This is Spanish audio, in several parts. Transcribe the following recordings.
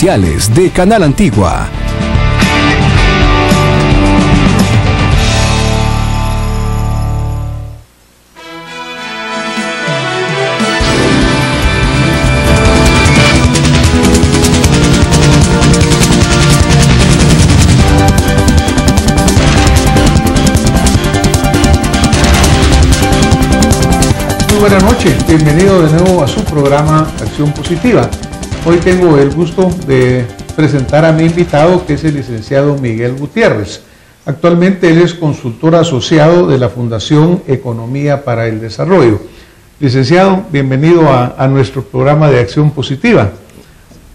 especiales de Canal Antigua. Buenas noches, bienvenido de nuevo a su programa Acción Positiva. Hoy tengo el gusto de presentar a mi invitado, que es el licenciado Miguel Gutiérrez. Actualmente él es consultor asociado de la Fundación Economía para el Desarrollo. Licenciado, bienvenido a nuestro programa de Acción Positiva.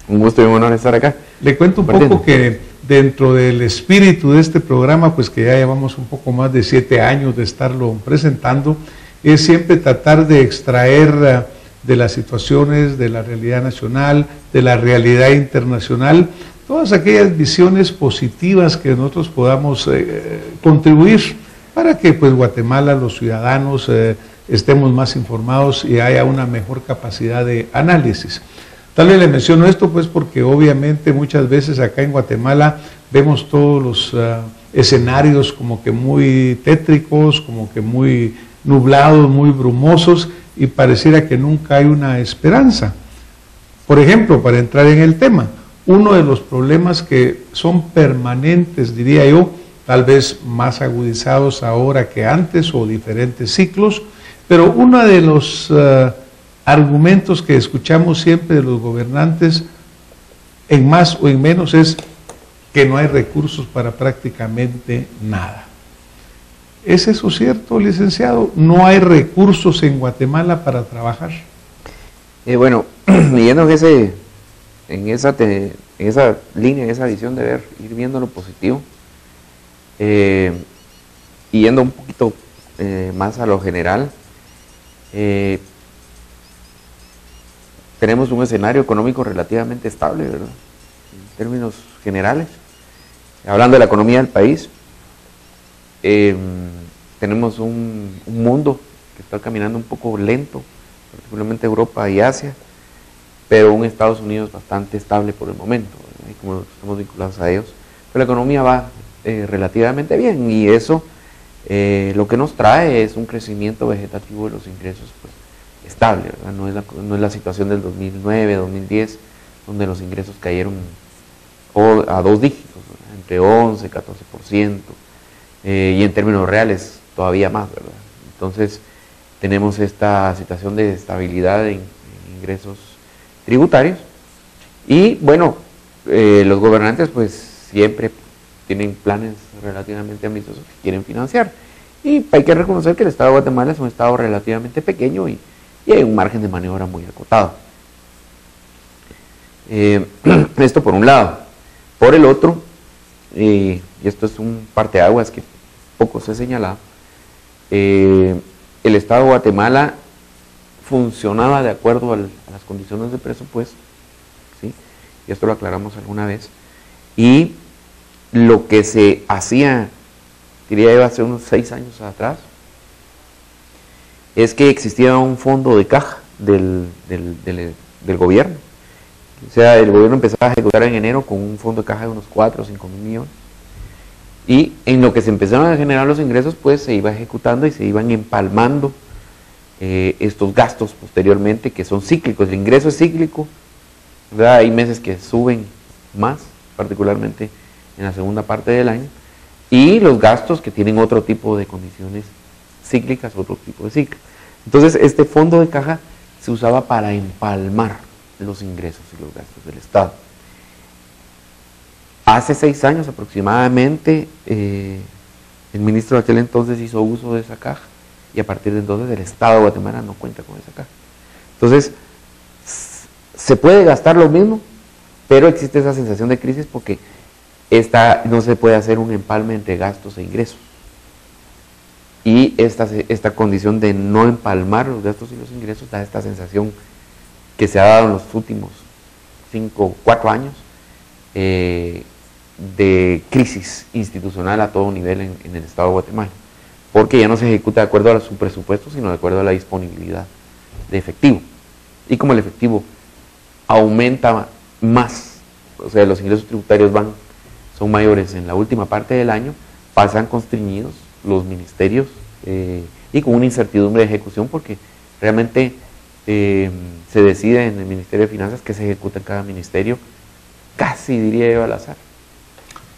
Un gusto y un honor estar acá. Le cuento un poco que dentro del espíritu de este programa, pues que ya llevamos un poco más de 7 años de estarlo presentando, es siempre tratar de extraer de las situaciones, de la realidad nacional, de la realidad internacional, todas aquellas visiones positivas que nosotros podamos contribuir para que pues Guatemala, los ciudadanos, estemos más informados y haya una mejor capacidad de análisis. Tal vez le menciono esto pues porque obviamente muchas veces acá en Guatemala vemos todos los escenarios como que muy tétricos, como que muy nublados, muy brumosos, y pareciera que nunca hay una esperanza. Por ejemplo, para entrar en el tema, uno de los problemas que son permanentes, diría yo, tal vez más agudizados ahora que antes o diferentes ciclos, pero uno de los argumentos que escuchamos siempre de los gobernantes, en más o en menos, es que no hay recursos para prácticamente nada. ¿Es eso cierto, licenciado? ¿No hay recursos en Guatemala para trabajar? Bueno, yendo en esa línea, en esa visión de ir viendo lo positivo, y yendo un poquito más a lo general, tenemos un escenario económico relativamente estable, ¿verdad? En términos generales, hablando de la economía del país. Tenemos un mundo que está caminando un poco lento, particularmente Europa y Asia, pero un Estados Unidos bastante estable por el momento, ¿verdad? Y como estamos vinculados a ellos, pero la economía va relativamente bien, y eso lo que nos trae es un crecimiento vegetativo de los ingresos pues, estable, ¿verdad? No es la situación del 2009, 2010, donde los ingresos cayeron a 2 dígitos, ¿verdad? Entre 11, 14%. Y en términos reales todavía más, ¿verdad? Entonces tenemos esta situación de estabilidad en ingresos tributarios, y bueno, los gobernantes pues siempre tienen planes relativamente ambiciosos que quieren financiar, y hay que reconocer que el Estado de Guatemala es un Estado relativamente pequeño y hay un margen de maniobra muy acotado. Esto por un lado. Por el otro, y esto es un parteaguas que poco se ha señalado, el Estado de Guatemala funcionaba de acuerdo a las condiciones de presupuesto, ¿sí? Y esto lo aclaramos alguna vez, y lo que se hacía, diría yo, hace unos 6 años atrás, es que existía un fondo de caja del gobierno. O sea, el gobierno empezaba a ejecutar en enero con un fondo de caja de unos 4 o 5 mil millones. Y en lo que se empezaron a generar los ingresos, pues se iba ejecutando y se iban empalmando estos gastos posteriormente, que son cíclicos. El ingreso es cíclico, ¿verdad? Hay meses que suben más, particularmente en la segunda parte del año, y los gastos que tienen otro tipo de condiciones cíclicas, otro tipo de ciclo. Entonces, este fondo de caja se usaba para empalmar los ingresos y los gastos del Estado. Hace 6 años aproximadamente, el ministro de aquel entonces hizo uso de esa caja, y a partir de entonces el Estado de Guatemala no cuenta con esa caja. Entonces, se puede gastar lo mismo, pero existe esa sensación de crisis porque no se puede hacer un empalme entre gastos e ingresos. Y esta condición de no empalmar los gastos y los ingresos da esta sensación que se ha dado en los últimos 4 años, de crisis institucional a todo nivel en el Estado de Guatemala, porque ya no se ejecuta de acuerdo a su presupuesto, sino de acuerdo a la disponibilidad de efectivo. Y como el efectivo aumenta más o sea, los ingresos tributarios son mayores en la última parte del año, pasan constreñidos los ministerios y con una incertidumbre de ejecución porque realmente se decide en el Ministerio de Finanzas que se ejecuta en cada ministerio, casi diría yo al azar.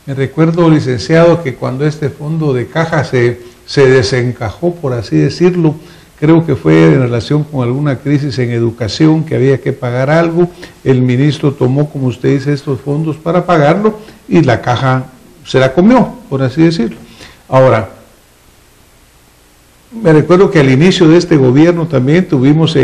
Me recuerdo, licenciado, que cuando este fondo de caja se desencajó, por así decirlo, creo que fue en relación con alguna crisis en educación, que había que pagar algo, el ministro tomó, como usted dice, estos fondos para pagarlo y la caja se la comió, por así decirlo. Ahora, me recuerdo que al inicio de este gobierno también tuvimos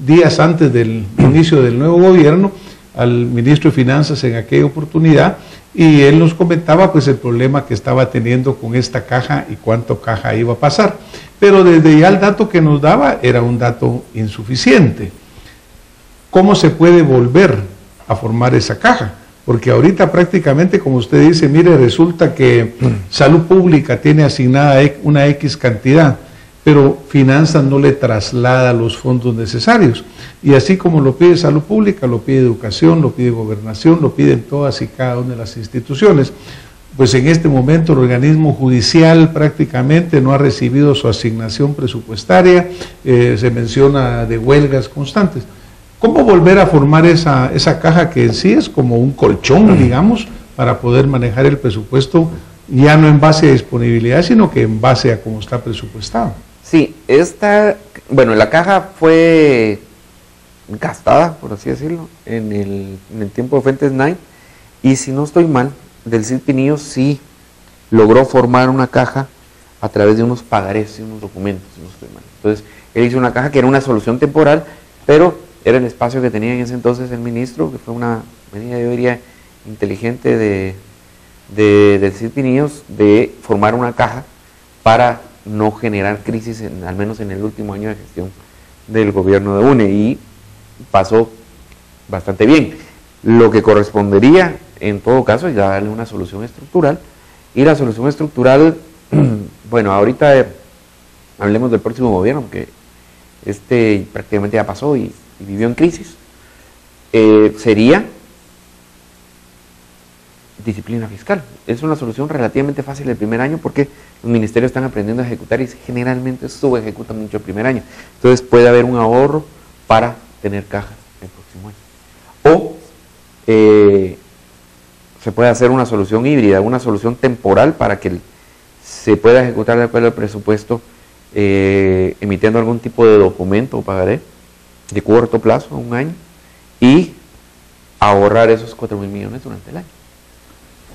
días antes del inicio del nuevo gobierno al ministro de Finanzas en aquella oportunidad y él nos comentaba pues el problema que estaba teniendo con esta caja y cuánto caja iba a pasar. Pero desde ya el dato que nos daba era un dato insuficiente. ¿Cómo se puede volver a formar esa caja? Porque ahorita prácticamente, como usted dice, mire, resulta que Salud Pública tiene asignada una X cantidad, pero Finanzas no le traslada los fondos necesarios. Y así como lo pide Salud Pública, lo pide Educación, lo pide Gobernación, lo piden todas y cada una de las instituciones. Pues en este momento el organismo judicial prácticamente no ha recibido su asignación presupuestaria, se menciona de huelgas constantes. ¿Cómo volver a formar esa caja que en sí es como un colchón, digamos, para poder manejar el presupuesto ya no en base a disponibilidad, sino que en base a cómo está presupuestado? Sí, la caja fue gastada, por así decirlo, en el tiempo de Fuentes Knight, y si no estoy mal, del CID Pinillos sí logró formar una caja a través de unos pagarés y unos documentos, si no estoy mal. Entonces, él hizo una caja que era una solución temporal, pero era el espacio que tenía en ese entonces el ministro, que fue una medida, yo diría, inteligente del CID Pinillos, de formar una caja para no generar crisis, al menos en el último año de gestión del gobierno de UNE, y pasó bastante bien. Lo que correspondería, en todo caso, es darle una solución estructural, y la solución estructural, bueno, ahorita hablemos del próximo gobierno, porque prácticamente ya pasó y vivió en crisis, sería disciplina fiscal. Es una solución relativamente fácil el primer año porque los ministerios están aprendiendo a ejecutar y generalmente subejecutan mucho el primer año. Entonces puede haber un ahorro para tener caja el próximo año. O se puede hacer una solución híbrida, una solución temporal para que se pueda ejecutar de acuerdo al presupuesto, emitiendo algún tipo de documento o pagaré de corto plazo, un año, y ahorrar esos 4.000 millones durante el año.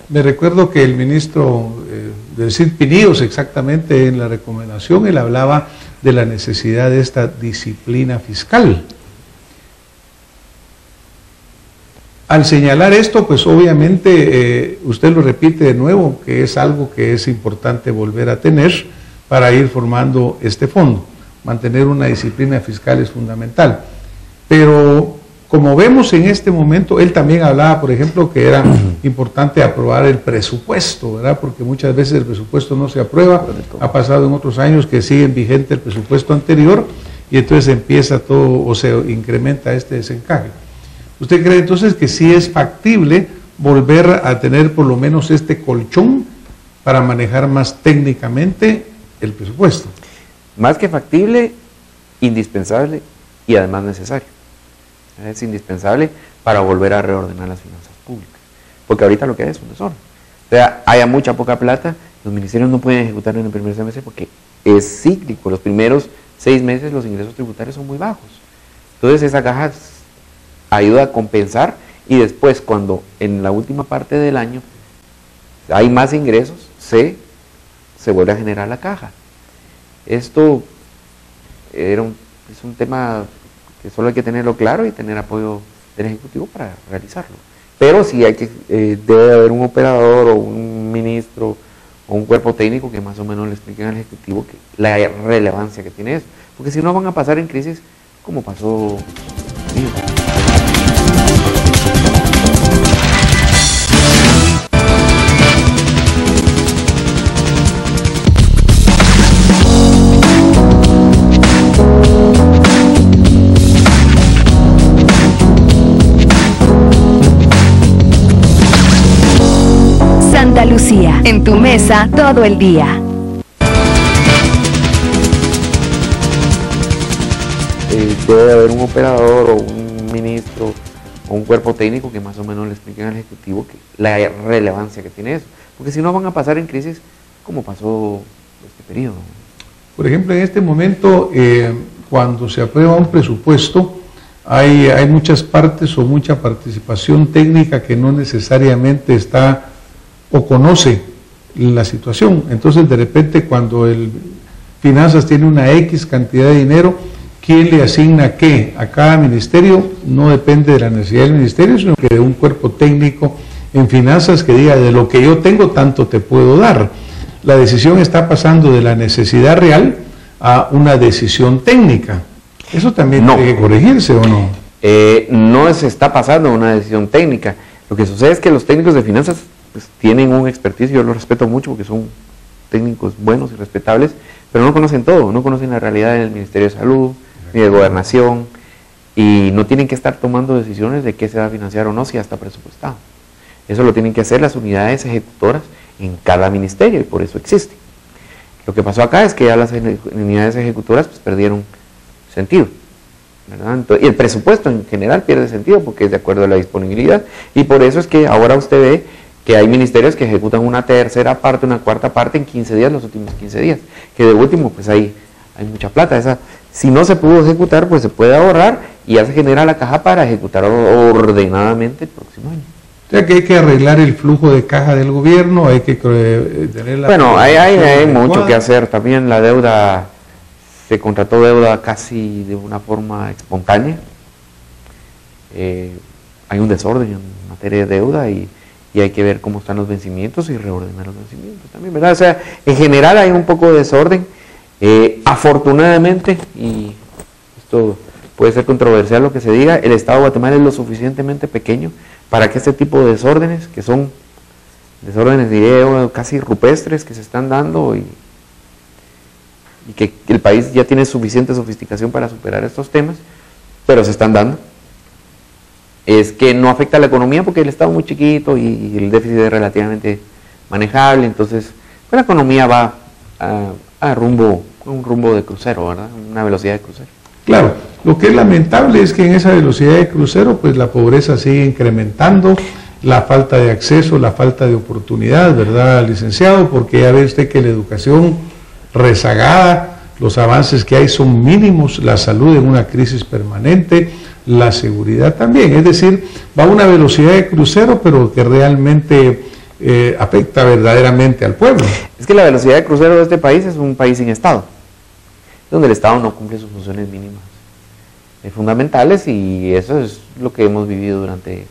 Me recuerdo que el ministro del CID Pinillos, exactamente en la recomendación, él hablaba de la necesidad de esta disciplina fiscal. Al señalar esto, pues obviamente usted lo repite de nuevo, que es algo que es importante volver a tener para ir formando este fondo. Mantener una disciplina fiscal es fundamental. Pero como vemos en este momento, él también hablaba, por ejemplo, que era importante aprobar el presupuesto, ¿verdad? Porque muchas veces el presupuesto no se aprueba. Ha pasado en otros años que sigue vigente el presupuesto anterior y entonces empieza todo o se incrementa este desencaje. ¿Usted cree entonces que sí es factible volver a tener por lo menos este colchón para manejar más técnicamente el presupuesto? Más que factible, indispensable y además necesario. Es indispensable para volver a reordenar las finanzas públicas, porque ahorita lo que hay es un desorden. O sea, haya mucha poca plata, los ministerios no pueden ejecutar en el primer semestre porque es cíclico. Los primeros 6 meses los ingresos tributarios son muy bajos. Entonces esa caja ayuda a compensar y después cuando en la última parte del año hay más ingresos, se vuelve a generar la caja. Esto es un tema que solo hay que tenerlo claro y tener apoyo del Ejecutivo para realizarlo. Pero sí debe haber un operador o un ministro o un cuerpo técnico que más o menos le expliquen al Ejecutivo la relevancia que tiene eso. Porque si no van a pasar en crisis como pasó. Santa Lucía, en tu mesa todo el día. Debe haber un operador o un ministro o un cuerpo técnico que más o menos le expliquen al Ejecutivo la relevancia que tiene eso, porque si no van a pasar en crisis como pasó este periodo. Por ejemplo, en este momento, cuando se aprueba un presupuesto, hay muchas partes o mucha participación técnica que no necesariamente está o conoce la situación. Entonces, de repente, cuando el Finanzas tiene una X cantidad de dinero, ¿quién le asigna qué? A cada ministerio no depende de la necesidad del ministerio, sino que de un cuerpo técnico en finanzas que diga, de lo que yo tengo, tanto te puedo dar. La decisión está pasando de la necesidad real a una decisión técnica. ¿Eso también tiene que corregirse o no? No se está pasando a una decisión técnica. Lo que sucede es que los técnicos de finanzas pues, tienen un expertise, yo los respeto mucho porque son técnicos buenos y respetables, pero no conocen todo, no conocen la realidad del Ministerio de Salud, ni de Gobernación, y no tienen que estar tomando decisiones de qué se va a financiar o no si ya está presupuestado. Eso lo tienen que hacer las unidades ejecutoras en cada ministerio y por eso existe. Lo que pasó acá es que ya las unidades ejecutoras pues, perdieron sentido, ¿verdad? Entonces, y el presupuesto en general pierde sentido porque es de acuerdo a la disponibilidad, y por eso es que ahora usted ve que hay ministerios que ejecutan una tercera parte, una cuarta parte en 15 días, los últimos 15 días, que de último pues hay mucha plata. Si no se pudo ejecutar, pues se puede ahorrar y ya se genera la caja para ejecutar ordenadamente el próximo año. O sea que hay que arreglar el flujo de caja del gobierno, hay que tener la... Bueno, hay mucho que hacer. También la deuda, se contrató deuda casi de una forma espontánea. Hay un desorden en materia de deuda y hay que ver cómo están los vencimientos y reordenar los vencimientos también, ¿verdad? O sea, en general hay un poco de desorden. Afortunadamente, y esto puede ser controversial lo que se diga, el Estado de Guatemala es lo suficientemente pequeño para que este tipo de desórdenes, que son desórdenes, diría yo, casi rupestres que se están dando y que el país ya tiene suficiente sofisticación para superar estos temas, pero se están dando, es que no afecta a la economía porque el Estado es muy chiquito y el déficit es relativamente manejable, entonces pues la economía va a un rumbo de crucero, ¿verdad? Una velocidad de crucero. Claro, lo que es lamentable es que en esa velocidad de crucero pues la pobreza sigue incrementando, la falta de acceso, la falta de oportunidad, ¿verdad, licenciado? Porque ya ve usted que la educación rezagada, los avances que hay son mínimos, la salud en una crisis permanente, la seguridad también, es decir, va a una velocidad de crucero pero que realmente afecta verdaderamente al pueblo. Es que la velocidad de crucero de este país es un país sin Estado, donde el Estado no cumple sus funciones mínimas fundamentales, y eso es lo que hemos vivido durante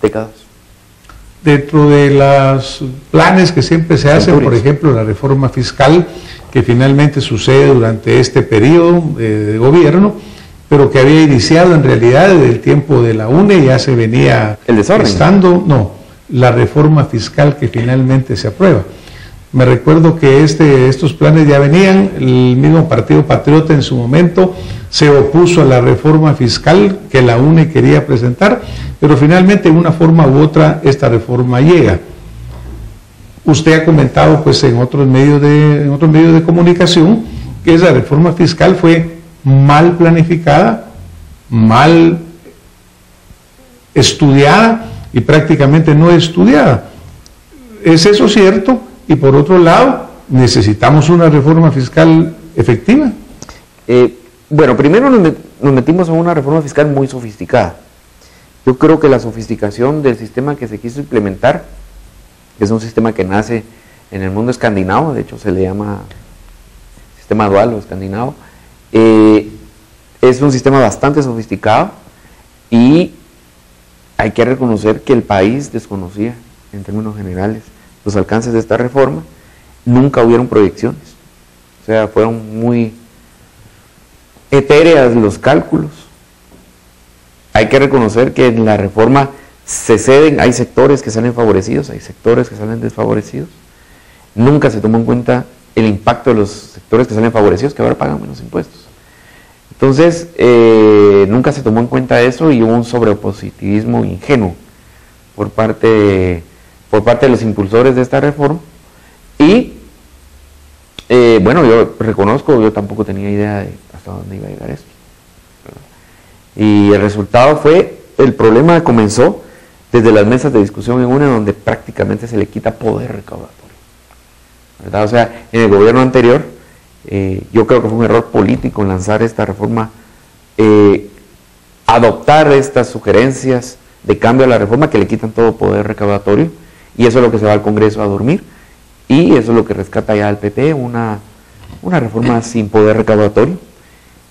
décadas. Dentro de los planes que siempre se hacen, por ejemplo, la reforma fiscal, que finalmente sucede durante este periodo de gobierno, pero que había iniciado en realidad desde el tiempo de la UNE, ya se venía gestando, la reforma fiscal que finalmente se aprueba. Me recuerdo que estos planes ya venían, el mismo Partido Patriota en su momento se opuso a la reforma fiscal que la UNE quería presentar, pero finalmente de una forma u otra esta reforma llega. Usted ha comentado pues en otros medios de comunicación que esa reforma fiscal fue mal planificada, mal estudiada y prácticamente no estudiada. ¿Es eso cierto? Y por otro lado, ¿necesitamos una reforma fiscal efectiva? Bueno, primero nos metimos en una reforma fiscal muy sofisticada. Yo creo que la sofisticación del sistema que se quiso implementar es un sistema que nace en el mundo escandinavo, de hecho se le llama sistema dual o escandinavo. Es un sistema bastante sofisticado y hay que reconocer que el país desconocía, en términos generales, los alcances de esta reforma. Nunca hubieron proyecciones, o sea, fueron muy etéreas los cálculos. Hay que reconocer que en la reforma se ceden, hay sectores que salen favorecidos, hay sectores que salen desfavorecidos. Nunca se tomó en cuenta el impacto de los sectores que salen favorecidos, que ahora pagan menos impuestos. Entonces, nunca se tomó en cuenta eso y hubo un sobrepositivismo ingenuo por parte por parte de los impulsores de esta reforma. Y bueno, yo reconozco, yo tampoco tenía idea de hasta dónde iba a llegar esto, ¿verdad? Y el resultado fue, el problema comenzó desde las mesas de discusión en una donde prácticamente se le quita poder recaudatorio, ¿verdad? O sea, en el gobierno anterior, yo creo que fue un error político lanzar esta reforma, adoptar estas sugerencias de cambio a la reforma que le quitan todo poder recaudatorio, y eso es lo que se va al Congreso a dormir, y eso es lo que rescata ya al PP, una reforma sin poder recaudatorio,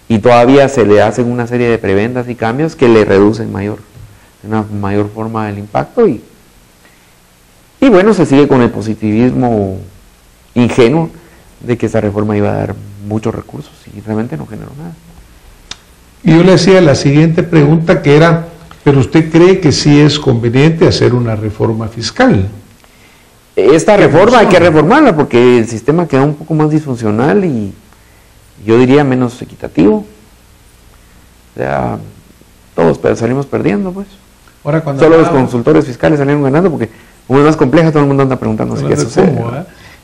y todavía se le hacen una serie de prebendas y cambios que le reducen de una mayor forma el impacto, y bueno, se sigue con el positivismo ingenuo de que esta reforma iba a dar muchos recursos, y realmente no generó nada. Y yo le hacía la siguiente pregunta, que era, ¿pero usted cree que sí es conveniente hacer una reforma fiscal? Esta reforma hay que reformarla porque el sistema queda un poco más disfuncional y yo diría menos equitativo. O sea, todos salimos perdiendo, pues. Ahora, cuando solo los consultores fiscales salieron ganando porque como es más compleja, todo el mundo anda preguntando qué sucede.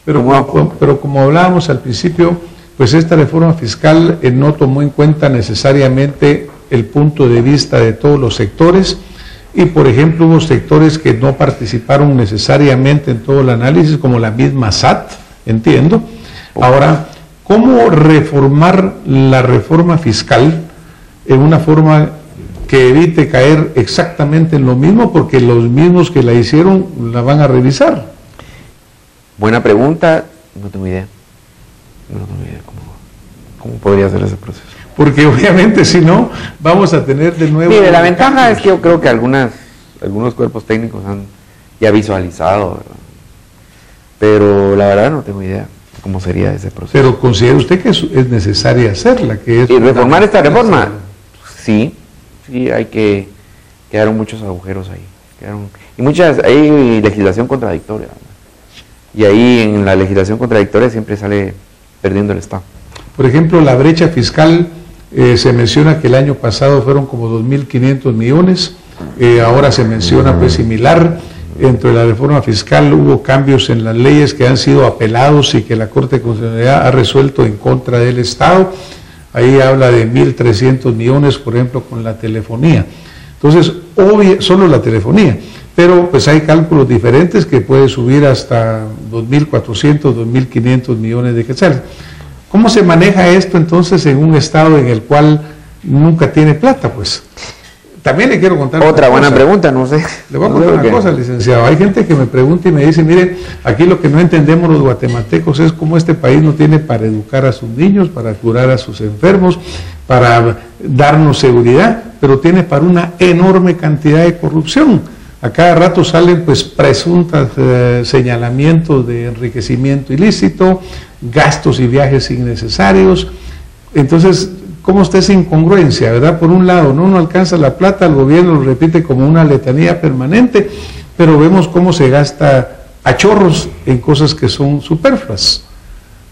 Pero como hablábamos al principio, pues esta reforma fiscal no tomó en cuenta necesariamente el punto de vista de todos los sectores, y por ejemplo hubo sectores que no participaron necesariamente en todo el análisis, como la misma SAT, entiendo. Ahora, ¿cómo reformar la reforma fiscal en una forma que evite caer exactamente en lo mismo, porque los mismos que la hicieron la van a revisar? Buena pregunta, no tengo idea. No tengo idea cómo podría ser ese proceso. Porque obviamente si no, vamos a tener de nuevo... Mire, la ventaja es que yo creo que algunos cuerpos técnicos han ya visualizado, ¿verdad? Pero la verdad no tengo idea cómo sería ese proceso. Pero ¿considera usted que es necesaria hacerla? ¿Y reformar esta reforma? Sí, hay que... Quedaron muchos agujeros ahí. Hay legislación contradictoria, ¿verdad? Y ahí en la legislación contradictoria siempre sale perdiendo el Estado. Por ejemplo, la brecha fiscal, se menciona que el año pasado fueron como 2.500 millones, ahora se menciona pues similar. Dentro de la reforma fiscal hubo cambios en las leyes que han sido apelados y que la Corte de Constitucionalidad ha resuelto en contra del Estado. Ahí habla de 1.300 millones, por ejemplo, con la telefonía. Entonces, solo la telefonía, pero pues hay cálculos diferentes que puede subir hasta 2.400, 2.500 millones de quetzales. ¿Cómo se maneja esto entonces en un estado en el cual nunca tiene plata? Pues también le quiero contar otra buena pregunta, no sé. Le voy a contar una cosa, licenciado. Hay gente que me pregunta y me dice, mire, aquí lo que no entendemos los guatemaltecos es cómo este país no tiene para educar a sus niños, para curar a sus enfermos, para darnos seguridad, pero tiene para una enorme cantidad de corrupción. A cada rato salen pues presuntos señalamientos de enriquecimiento ilícito, gastos y viajes innecesarios. Entonces, ¿cómo está esa incongruencia, verdad? Por un lado, no alcanza la plata, el gobierno lo repite como una letanía permanente, pero vemos cómo se gasta a chorros en cosas que son superfluas.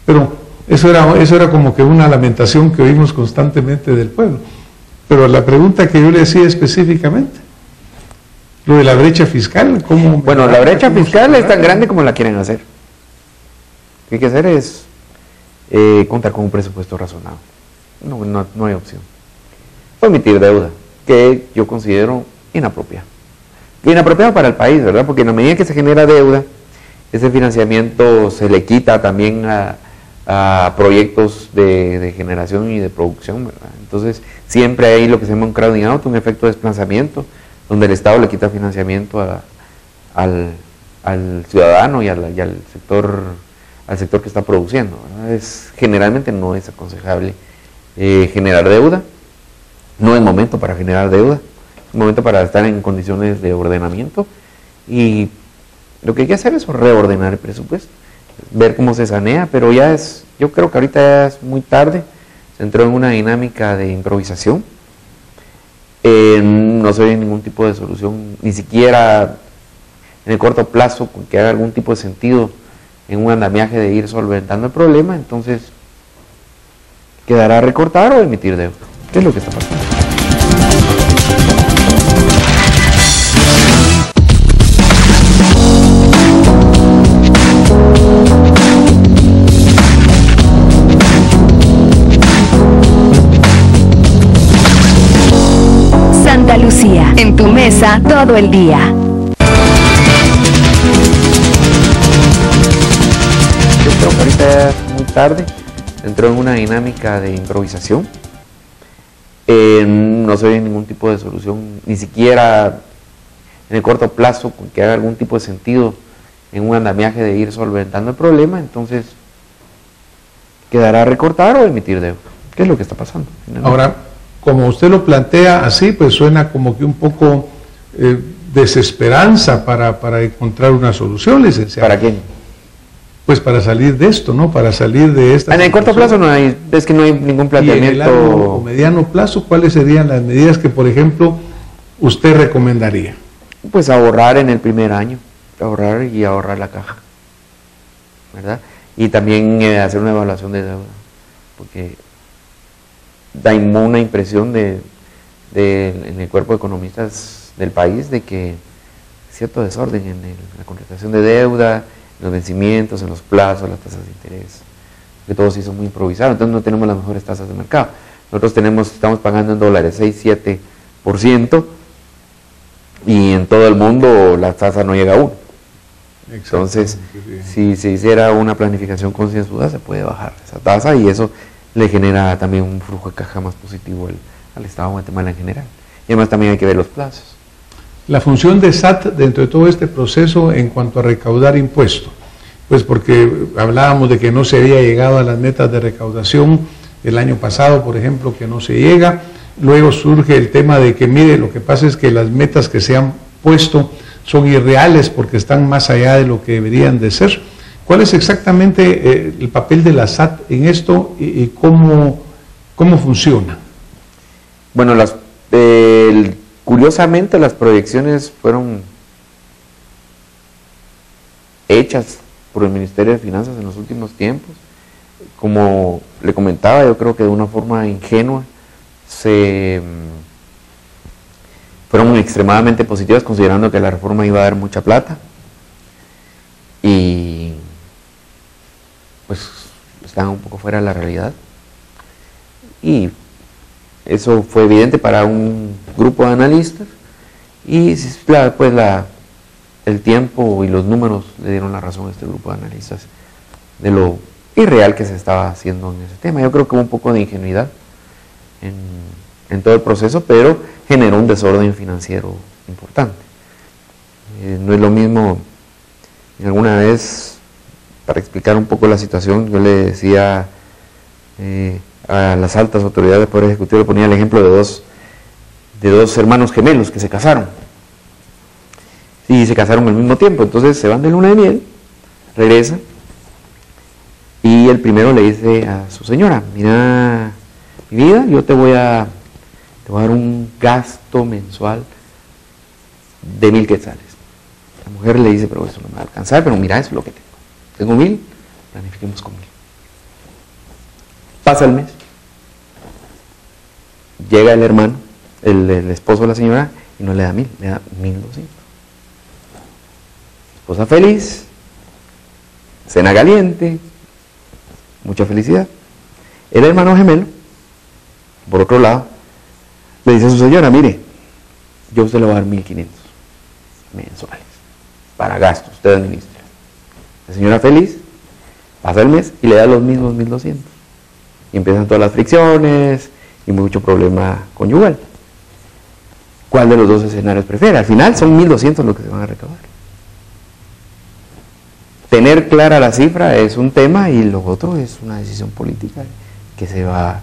Pero eso era como que una lamentación que oímos constantemente del pueblo. Pero la pregunta que yo le hacía específicamente, lo de la brecha fiscal, ¿cómo? Bueno, la brecha fiscal es tan grande como la quieren hacer. Lo que hay que hacer es contar con un presupuesto razonable. No hay opción. O emitir deuda, que yo considero inapropiado. Inapropiado para el país, ¿verdad? Porque en la medida que se genera deuda, ese financiamiento se le quita también a proyectos de generación y de producción, ¿verdad? Entonces, siempre hay lo que se llama un crowding out, un efecto de desplazamiento, donde el Estado le quita financiamiento al ciudadano y al sector que está produciendo, ¿verdad? Generalmente no es aconsejable generar deuda, no es momento para generar deuda, es momento para estar en condiciones de ordenamiento, y lo que hay que hacer es reordenar el presupuesto, ver cómo se sanea, pero yo creo que ahorita ya es muy tarde, se entró en una dinámica de improvisación. No se ve ningún tipo de solución, ni siquiera en el corto plazo, que haga algún tipo de sentido en un andamiaje de ir solventando el problema. Entonces quedará recortar o emitir deuda. ¿Qué es lo que está pasando? tu mesa todo el día. Yo creo que ahorita es muy tarde, entró en una dinámica de improvisación. No se ve ningún tipo de solución, ni siquiera en el corto plazo, que haga algún tipo de sentido en un andamiaje de ir solventando el problema. Entonces quedará recortar o emitir deuda, que es lo que está pasando. Ahora, como usted lo plantea así, pues suena como que un poco desesperanza para encontrar una solución, licenciado. ¿Para quién? Pues para salir de esto, ¿no? Para salir de esta En el corto plazo no hay, es que no hay ningún planteamiento. ¿Y en el largo o mediano plazo cuáles serían las medidas que, por ejemplo, usted recomendaría? Pues ahorrar en el primer año, ahorrar la caja, ¿verdad? Y también hacer una evaluación de deuda, porque da una impresión en el cuerpo de economistas del país de que cierto desorden en la contratación de deuda, en los vencimientos, en los plazos, las tasas de interés, que todo se hizo muy improvisado. Entonces no tenemos las mejores tasas de mercado. Nosotros estamos pagando en dólares 6-7%, y en todo el mundo la tasa no llega a 1. Entonces, si se hiciera una planificación concienzuda, se puede bajar esa tasa, y eso le genera también un flujo de caja más positivo al Estado de Guatemala en general. Y además también hay que ver los plazos. La función de SAT dentro de todo este proceso en cuanto a recaudar impuestos, pues porque hablábamos de que no se había llegado a las metas de recaudación el año pasado, por ejemplo, que no se llega. Luego surge el tema de que, mire, lo que pasa es que las metas que se han puesto son irreales porque están más allá de lo que deberían de ser. ¿Cuál es exactamente el papel de la SAT en esto y cómo funciona? Bueno, curiosamente las proyecciones fueron hechas por el Ministerio de Finanzas en los últimos tiempos. Como le comentaba, yo creo que de una forma ingenua fueron extremadamente positivas, considerando que la reforma iba a dar mucha plata, y pues están un poco fuera de la realidad, y eso fue evidente para un grupo de analistas, y pues el tiempo y los números le dieron la razón a este grupo de analistas de lo irreal que se estaba haciendo en ese tema. Yo creo que hubo un poco de ingenuidad en todo el proceso, pero generó un desorden financiero importante. No es lo mismo, alguna vez, para explicar un poco la situación, yo le decía a las altas autoridades del Poder Ejecutivo, le ponía el ejemplo de dos hermanos gemelos que se casaron, y se casaron al mismo tiempo. Entonces se van de luna de miel, regresan, y el primero le dice a su señora: mira, mi vida, yo te voy a dar un gasto mensual de 1,000 quetzales. La mujer le dice: pero eso no me va a alcanzar, pero mira, eso es lo que tengo. Tengo 1,000, planifiquemos con 1,000. Pasa el mes, llega el hermano, el esposo de la señora, y no le da 1,000, le da 1,200. Esposa feliz, cena caliente, mucha felicidad. El hermano gemelo, por otro lado, le dice a su señora: mire, yo a usted le voy a dar 1,500 mensuales para gastos, usted administra. La señora feliz, pasa el mes y le da los mismos 1,200. Y empiezan todas las fricciones y mucho problema conyugal. ¿Cuál de los dos escenarios prefiere? Al final son 1,200 lo que se van a recaudar. Tener clara la cifra es un tema, y lo otro es una decisión política.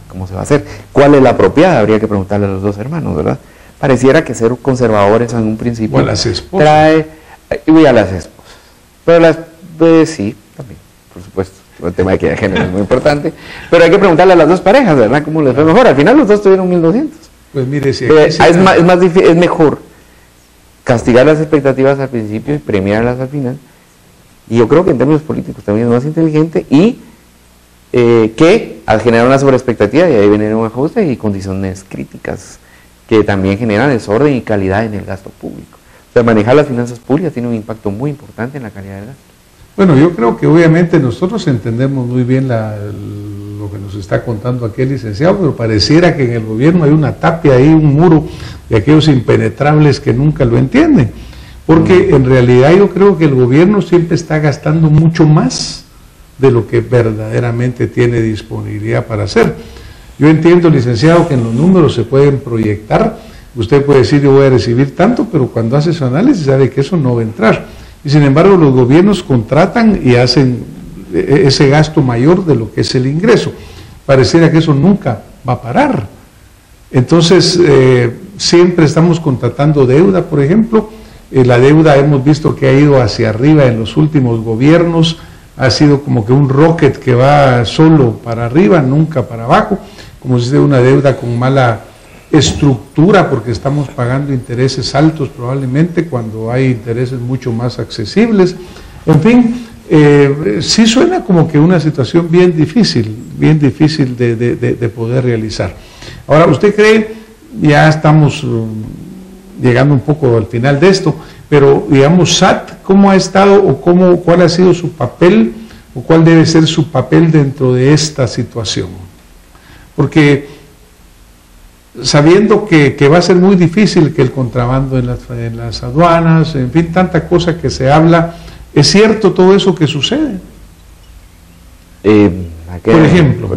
¿Cómo se va a hacer? ¿Cuál es la apropiada? Habría que preguntarle a los dos hermanos, ¿verdad? Pareciera que ser conservadores en un principio o a las esposas. Y a las esposas. Pero sí, también, por supuesto. El tema de equidad de género es muy importante. Pero hay que preguntarle a las dos parejas, ¿verdad? ¿Cómo les fue mejor? Al final los dos tuvieron 1,200. Pues mire, si es mejor castigar las expectativas al principio y premiarlas al final. Y yo creo que en términos políticos también es más inteligente, y que al generar una sobreexpectativa, y ahí viene un ajuste y condiciones críticas que también generan desorden y calidad en el gasto público. O sea, manejar las finanzas públicas tiene un impacto muy importante en la calidad del gasto. Bueno, yo creo que obviamente nosotros entendemos muy bien lo que nos está contando aquí el licenciado, pero pareciera que en el gobierno hay una tapia ahí, un muro de aquellos impenetrables que nunca lo entienden. Porque en realidad yo creo que el gobierno siempre está gastando mucho más de lo que verdaderamente tiene disponibilidad para hacer. Yo entiendo, licenciado, que en los números se pueden proyectar. Usted puede decir, yo voy a recibir tanto, pero cuando hace su análisis sabe que eso no va a entrar. Y sin embargo, los gobiernos contratan y hacen ese gasto mayor de lo que es el ingreso. Pareciera que eso nunca va a parar. Entonces, siempre estamos contratando deuda, por ejemplo. La deuda hemos visto que ha ido hacia arriba en los últimos gobiernos. Ha sido como que un rocket que va solo para arriba, nunca para abajo. Como si fuera una deuda con mala estructura, porque estamos pagando intereses altos probablemente cuando hay intereses mucho más accesibles. En fin, sí suena como que una situación bien difícil de poder realizar. Ahora, ¿usted cree, ya estamos llegando un poco al final de esto, pero digamos, SAT, ¿cómo ha estado o cuál ha sido su papel o cuál debe ser su papel dentro de esta situación? Porque sabiendo que va a ser muy difícil que el contrabando en las aduanas, en fin, tanta cosa que se habla, ¿es cierto todo eso que sucede? Por ejemplo,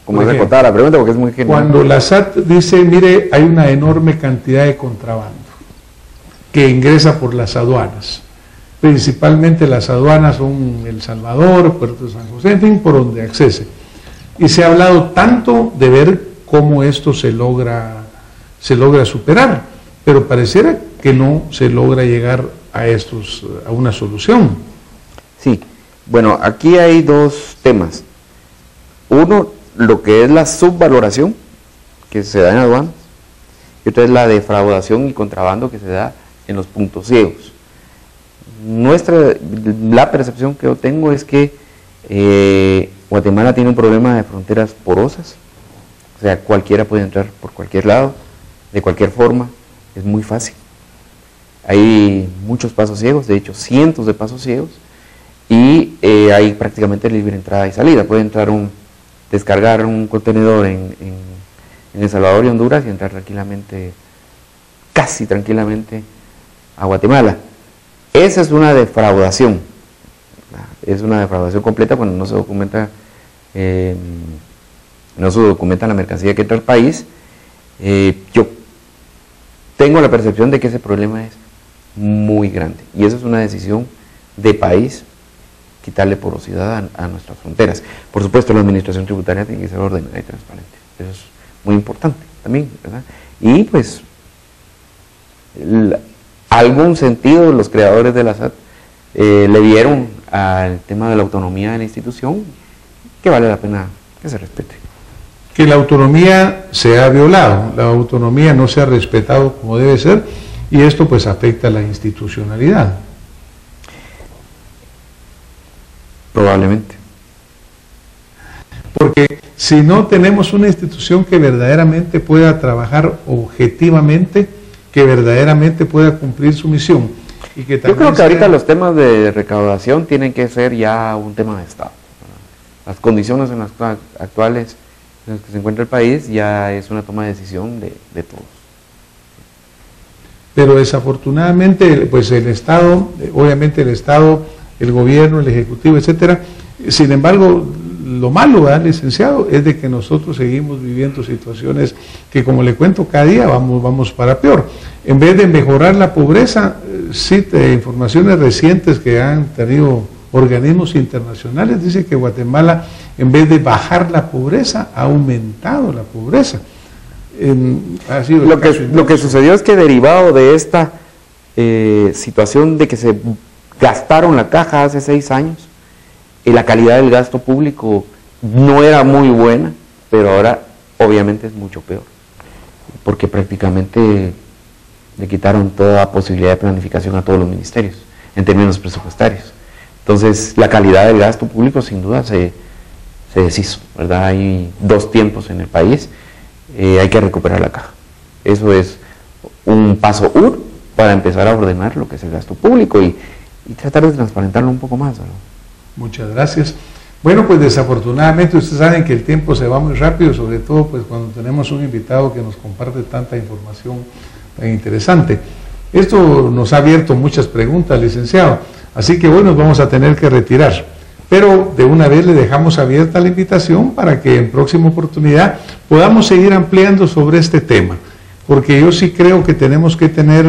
como se contaba la pregunta, porque es muy general. Cuando la SAT dice, mire, hay una enorme cantidad de contrabando que ingresa por las aduanas, principalmente las aduanas son El Salvador, Puerto de San José, en fin, por donde accese. Y se ha hablado tanto de ver cómo esto se logra superar, pero pareciera que no se logra llegar a una solución. Sí, bueno, aquí hay dos temas. Uno, lo que es la subvaloración que se da en aduanas, y otra es la defraudación y contrabando que se da en los puntos ciegos. La percepción que yo tengo es que Guatemala tiene un problema de fronteras porosas, o sea, cualquiera puede entrar por cualquier lado, de cualquier forma, es muy fácil. Hay muchos pasos ciegos, de hecho cientos de pasos ciegos, y hay prácticamente libre entrada y salida. Puede descargar un contenedor en El Salvador y Honduras y entrar tranquilamente, casi tranquilamente, a Guatemala. Esa es una defraudación. Es una defraudación completa cuando no se documenta la mercancía que entra al país. Yo tengo la percepción de que ese problema es muy grande y eso es una decisión de país, quitarle porosidad a nuestras fronteras. Por supuesto, la administración tributaria tiene que ser ordenada y transparente, eso es muy importante también, ¿verdad? Y pues algún sentido los creadores de la SAT le dieron al tema de la autonomía de la institución, que vale la pena que se respete. Que la autonomía se ha violado, la autonomía no se ha respetado como debe ser, y esto pues afecta a la institucionalidad. Probablemente. Porque si no tenemos una institución que verdaderamente pueda trabajar objetivamente, que verdaderamente pueda cumplir su misión, y que yo creo que ahorita los temas de recaudación tienen que ser ya un tema de Estado. Las condiciones en las actuales en las que se encuentra el país ya es una toma de decisión de todos. Pero desafortunadamente, pues el Estado, obviamente el Estado, el gobierno, el Ejecutivo, etcétera. Sin embargo, lo malo, ¿verdad, licenciado?, es de que nosotros seguimos viviendo situaciones que, como le cuento, cada día vamos para peor. En vez de mejorar la pobreza, informaciones recientes que han tenido organismos internacionales, dice que Guatemala, en vez de bajar la pobreza, ha aumentado la pobreza. Lo que sucedió es que, derivado de esta situación de que se gastaron la caja hace 6 años, y la calidad del gasto público no era muy buena, pero ahora obviamente es mucho peor, porque prácticamente le quitaron toda posibilidad de planificación a todos los ministerios en términos presupuestarios. Entonces la calidad del gasto público sin duda se deshizo, ¿verdad? Hay 2 tiempos en el país, hay que recuperar la caja. Eso es un paso para empezar a ordenar lo que es el gasto público y tratar de transparentarlo un poco más, ¿verdad? Muchas gracias. Bueno, pues desafortunadamente ustedes saben que el tiempo se va muy rápido, sobre todo pues cuando tenemos un invitado que nos comparte tanta información tan interesante. Esto nos ha abierto muchas preguntas, licenciado, así que hoy nos vamos a tener que retirar, pero de una vez le dejamos abierta la invitación para que en próxima oportunidad podamos seguir ampliando sobre este tema, porque yo sí creo que tenemos que tener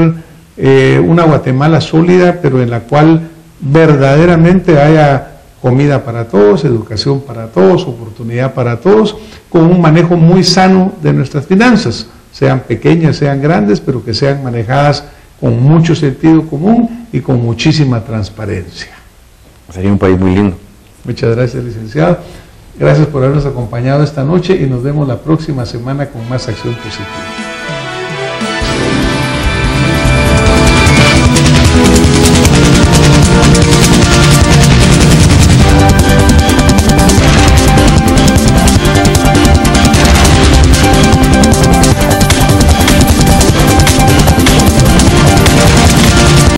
una Guatemala sólida, pero en la cual verdaderamente haya comida para todos, educación para todos, oportunidad para todos, con un manejo muy sano de nuestras finanzas, sean pequeñas, sean grandes, pero que sean manejadas con mucho sentido común y con muchísima transparencia. Sería un país muy lindo. Muchas gracias, licenciado. Gracias por habernos acompañado esta noche y nos vemos la próxima semana con más Acción Positiva.